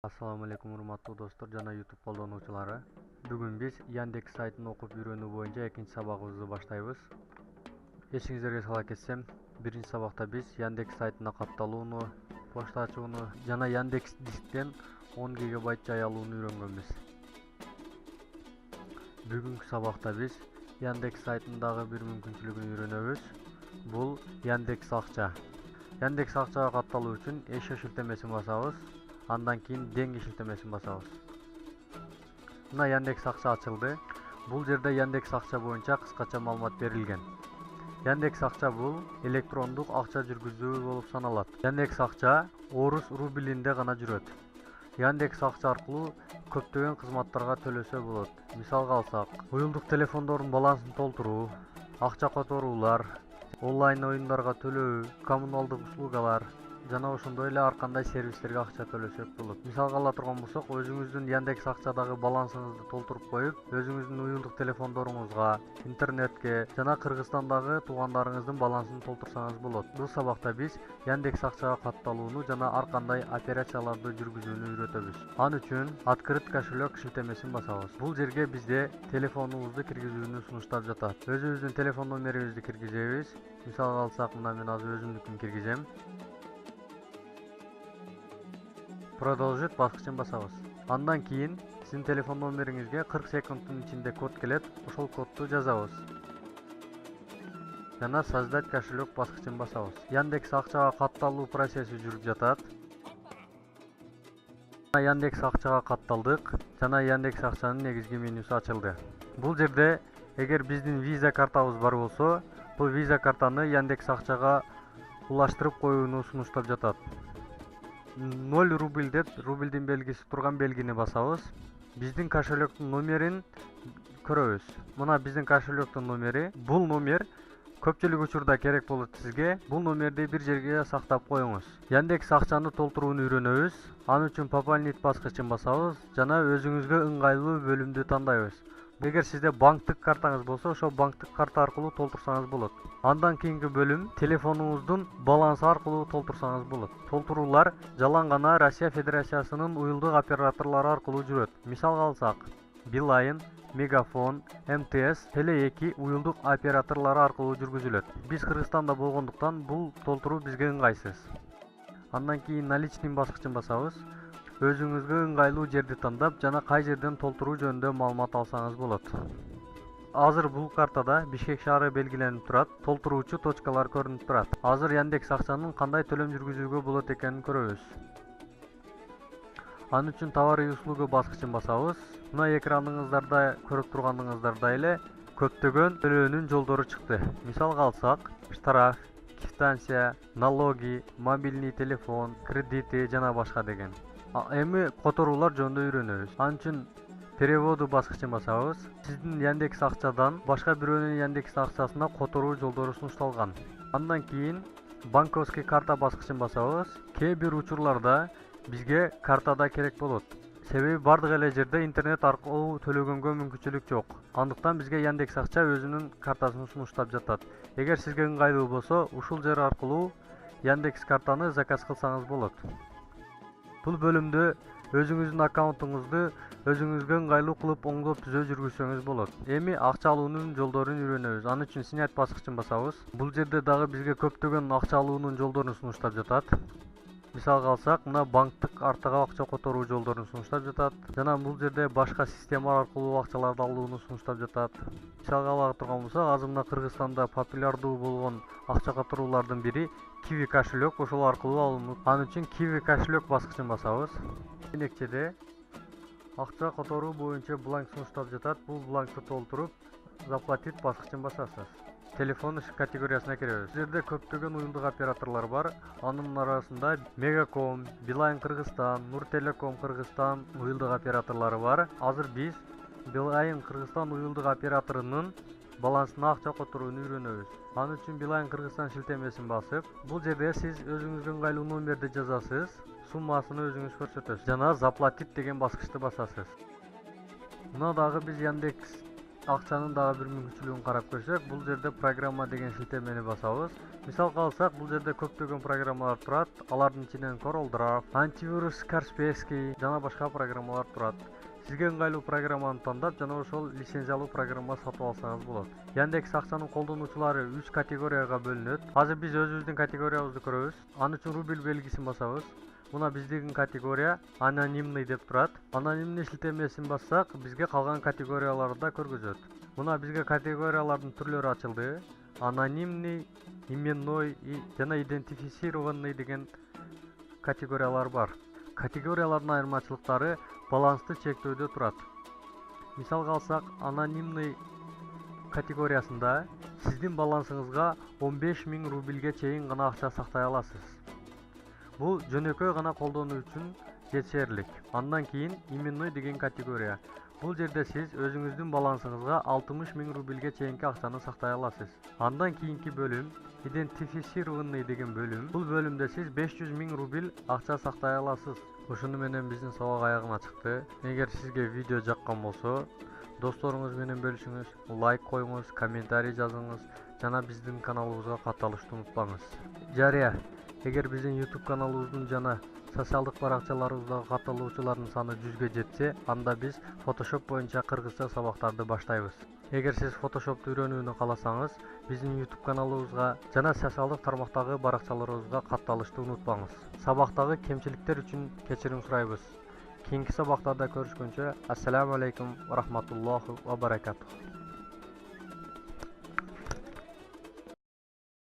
Assalamu alaikum урматтуу достор жана YouTube колдонуучулары. Бүгүн биз Яндекс сайтын окуп үйрөнүү боюнча экинчи сабагыбызды баштайбыз. Эсиңиздерге сала кетсем, биринчи сабакта биз Яндекс сайтына катталууну, почта ачууну жана Яндекс дисктен 10 гигабайт жай алууну үйрөнгөнбүз. Бүгүнкү сабакта биз Яндекс сайтындагы бир мүмкүнчүлүгүн үйрөнөбүз. Бул Яндекс акча. Яндекс акчага катталуу үчүн еще шилтемесин басабыз. Андан кийин деньги шилтемесин басабыз. Мына Яндекс акча ачылды. Бул жерде Яндекс акча боюнча кыскача маалымат берилген. Яндекс акча бул электрондук акча жүргүзүү болуп саналат. Яндекс акча орус рублинде гана жүрөт. Яндекс акча аркылуу көптөгөн кызматтарга төлөсө болот. Мисалга алсак, уюлдук телефондордун балансын толтуруу, акча которуулар, онлайн оюндарга төлөө, коммуналдык услугалар жана ошондой эле ар кандай сервистерге акча төлөсөк болот. Мисалга ала турган болсок, өзүңүздүн Яндекс акчадагы балансыңызды толтуруп коюп, өзүңүздүн уюлдук телефондоруңузга, интернетке жана Кыргызстандагы туугандарыңыздын балансын толтурсаңыз болот. Бул сабакта биз Яндекс акчага катталууну жана ар кандай операцияларды жүргүзүүнү үйрөтөбүз. Ал үчүн открыть кошелек шилтемесин басабыз. Бул жерге бизде телефонубузду киргизүүнү сунуштап жатат. Өзүбүздүн телефон номерибизди киргизебиз. Мисалга алсак, мына мен азыр өзүмдүкүн киргизем. Продолжить баскычын басабыз. Андан кийин сиздин телефон номериңизге 40 секундтун ичинде код келет. Ошол кодду жазабыз. Жана создать кошелек баскычын басабыз. Яндекс акчага катталуу процесси жүрүп жатат. Яндекс акчага катталдык жана Яндекс акчанын негизги менюсу ачылды. Бул жерде эгер биздин виза картабыз бар болсо, бул виза картаны Яндекс акчага улаштырып коюуну сунуштап жатат. 0 рубль деп рубльдин белгиси турган белгини басабыз. Биздин кошелектин номерин көрөбүз. Мына биздин кошелектин номери. Бул номер көпчүлүк учурда керек болот сизге. Бул номерди бир жерге сактап коюңуз. Яндекс акчаны толтурууну үйрөнөбүз. Ал үчүн пополнить баскычын басабыз жана өзүңүзгө ыңгайлуу бөлүмдү тандайбыз. Эгер сизде банктык картаңыз болсо, ошол банктык карта аркылуу толтурсаңыз болот. Андан кийинки бөлүм телефонуңуздун балансы аркылуу толтурсаңыз болот. Толтуруулар жалаң гана Россия Федерациясынын уюлдук операторлору аркылуу жүрөт. Мисалга алсак, Билайн, Мегафон, МТС, Теле2 уюлдук операторлору аркылуу жүргүзүлөт. Биз Кыргызстанда болгондуктан бул толтуруу бизге ыңгайсыз. Андан кийин наличный баскычын басабыз. Өзүңүзгө ыңгайлуу жерди тандап жана кай жерден толтуруу жөнүндө маалымат алсаңыз болот. Азыр бул картада Бишкек шаары белгиленип турат, толтуруучу точкалар көрүнүп турат. Азыр Яндекс акчанын кандай төлөм жүргүзүүгө болот экенин көрөбүз. Ал үчүн товар и услуга баскычын басабыз. Мына экраныңыздарда көрүп турганыңыздардай эле көптөгөн төлөөнүн жолдору чыкты. Мисалга алсак, штраф, квитанция, налоги, мобильный телефон, кредити жана башка деген. Эми которуулар жөнүндө үйрөнөбүз. Ал үчүн переводу баскычын басабыз. Сиздин Яндекс акчадан башка бирөөнүн Яндекс акчасына которуу жолдору сунушталган. Андан кийин банковский карта баскычын басабыз. Кээ бир учурларда бизге картада керек болот. Себеби бардык эле жерде интернет аркылуу төлөгөнгө мүмкүнчүлүк жок. Андыктан бизге Яндекс акча өзүнүн картасын сунуштап жатат. Эгер сизге ыңгайлуу болсо, ушул жер аркылуу Яндекс картаны заказ кылсаңыз болот. Бул бөлүмдө өзүңүздүн аккаунтуңузду өзүңүзгө ыңгайлуу кылып оңдоп түзөө жүргүзсөңүз болот. Эми акча алуунун жолдорун үйрөнөбүз. Ал үчүн снять баскычын басабыз. Бул жерде дагы бизге көптөгөн акча алуунун жолдорун сунуштап жатат. Мисалга алсак, мына банктык артага акча которуу жолдорун сунуштап жатат. Жана бул жерде башка система аркылуу акчаларды алууну сунуштап жатат. Мисалга ала турган болсок, азыр мына Кыргызстанда популярдуу болгон акча которуулардын бири Kiwi кошелек, ошол аркылуу алынат. Ал үчүн Kiwi кошелек баскычын басабыз. Энекчеде акча которуу боюнча бланк сунуштап жатат. Бул бланкты толтуруп, заплатить баскычын басасыз. Телефон категориясына киребиз. Бул жерде көптөгөн уюлдук операторлор бар. Анын арасында Мегаком, Билайн Кыргызстан, Нуртелеком Кыргызстан уюлдук операторлору бар. Азыр биз Билайн Кыргызстан уюлдук операторунун балансына акча которууну үйрөнөбүз. Ал үчүн Билайн Кыргызстан шилтемесин басып, бул жерде сиз өзүңүзгө ыңгайлуу номерди жазасыз, суммасыны өзүңүз көрсөтөсүз жана заплатить деген баскычты басасыз. Мына дагы биз Яндекс акчанын дагы бир мүмкүнчүлүгүн карап көрсөк, бул жерде программа деген шилтемени басабыз. Мисалга алсак, бул жерде көптөгөн программалар турат. Алардын ичинен Corel Draw, Antivirus, Kaspersky жана башка программалар турат. Сизге ыңгайлуу программаны тандап, жана ошол лицензиялуу программа сатып алсаңыз болот. Яндекс акчанын колдонуучулары 3 категорияга бөлүнөт. Азыр биз өзүбүздүн категориябызды көрөбүз. Аны үчүн рубль белгисин басабыз. Мына биздин категория анонимный деп турат. Анонимный шилтемесин бассак, бизге калган категорияларды да көргөзөт. Мына бизге категориялардын түрлөрү ачылды. Анонимный, именной жана идентифицированный деген категориялар бар. Категориялардын айырмачылыктары балансты чектөөдө турат. Мисалга алсак, анонимный категориясында сиздин балансыңызга 15 000 рубльге чейин гана акча сактай аласыз. Бул жөнөкөй гана колдонуу үчүн жетишерлик. Андан кийин именной деген категория. Бул жерде сиз өзүңүздүн балансыңызга 60 000 рубльге чейинки акчаны сактай аласыз. Андан кийинки бөлүм идентифицированный деген бөлүм. Бул бөлүмдө сиз 500 000 рубль акча сактай аласыз. Ошону менен биздин сабак аягына чыкты. Эгер сизге видео жаккан болсо, досторуңуз менен бөлүшүңүз, лайк коюңуз, комментарий жазыңыз жана биздин каналыбызга катталышты унутпаңыз. Жарыя, эгер биздин YouTube каналыбыздын жана социалдык баракчаларыбыздагы катталуучулардын саны 100ге жетсе, анда биз Photoshop боюнча кыргызча сабактарды баштайбыз. Эгер сиз Photoshop'ты үйрөнүүнү кааласаңыз, биздин YouTube каналыбызга жана социалдык тармактагы баракчаларыбызга катталышты унутпаңыз. Сабактагы кемчиликтер үчүн кечирим сурайбыз. Кийинки сабактарда көрүшкөнчө, ассаламу алейкум ва рахматуллахи ва баракатух.